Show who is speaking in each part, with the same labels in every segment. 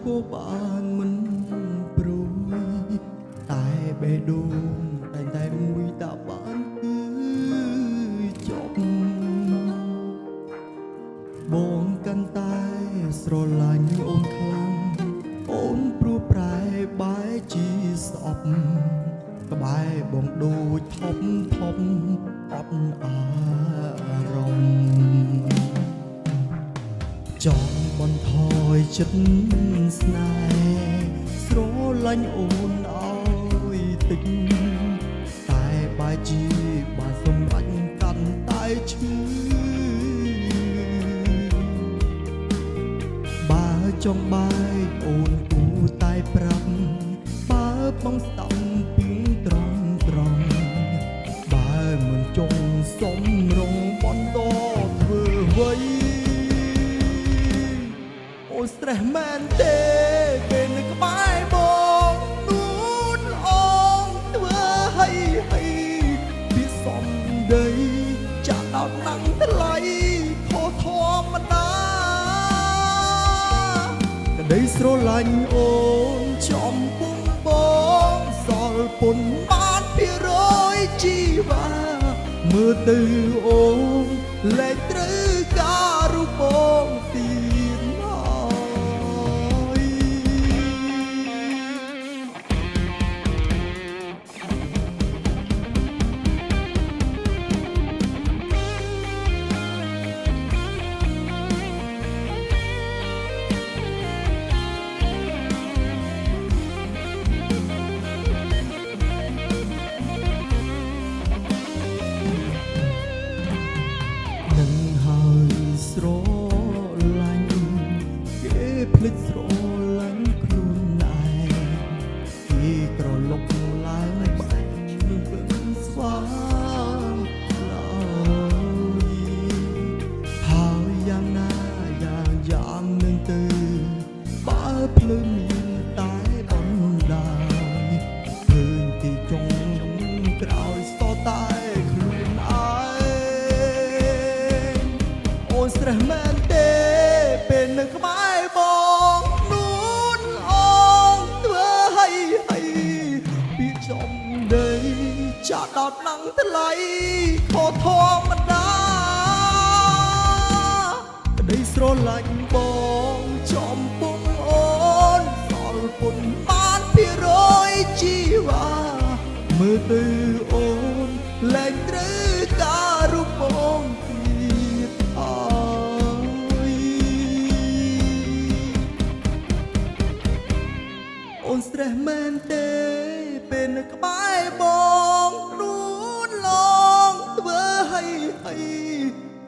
Speaker 1: ក៏បានមិនព្រួយតែបេះដូងតែមួយតាបានគឺចប់បងកាន់តែស្រឡាញ់អូនខ្លាំងអូនព្រោះប្រែបែរជាស្អប់ក្បែរបងដូចថប់អត់អារម្មណ៍ចង់បន្ថយចិត្តស្នេហ៍ស្រឡាញ់អូនឲ្យតិចតែបែរជាបានសម្រេចកាន់តែឈឺបើចង់បែកអូនគួរតែប្រាប់បើបងស្ដាប់ពីត្រង់បើមិនចង់សំរងបន្តធ្វើអ្វីអូន stress មែនទេពេលនៅក្បែរបងនួនអូនធ្វើឲ្យពីសំដីចាក់ដោតណាំងថ្លៃខុសធម្មតាក្តីស្រឡាញ់អូនចំពុំបងសល់ពុនបាន200ជីវ៉ាមើលទៅអូនលែងត្រូវការរូបបងទៀតហើយស្រឡាញ់គេភ្លេចស្រឡាញ់ខ្លួនឯងគេក្រឡុកឡើងបែកនឹងពឹងស្វាឡើយហើយយ៉ាងណាយ៉ាងនឹងទៅបើភ្លើមានតែបណ្ដាយឃើញទីចុងក្រោយស្ទតែខ្លួនឯងអូន stress មែនទេពេលនៅក្បែរបងនួនអូនធ្វើឲ្យពីចំដីចាក់ដោតណាំងថ្លៃខុសធម្មតាក្តីស្រឡាញ់បងចំពុំអូនសល់ពុនបាន200ជីវ៉ាមើលទៅអូនលែងត្រូវការរូបបងទៀតអូន stress មែនទេពេលនៅក្បែរបងនួនឡងធ្វើឲ្យ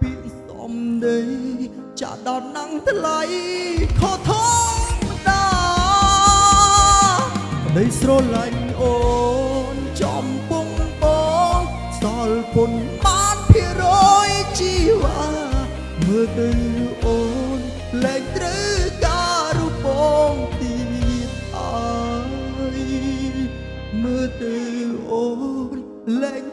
Speaker 1: ពីសំដីចាក់ដោតណាំងថ្លៃខុសធម្មតាក្តីស្រឡាញ់អូនចំពុំបងសល់ពុនបាន200ជីវ៉ាមើលទៅអូនលែងត្រូវការរូបបងទៀតមើលទៅអូនលែង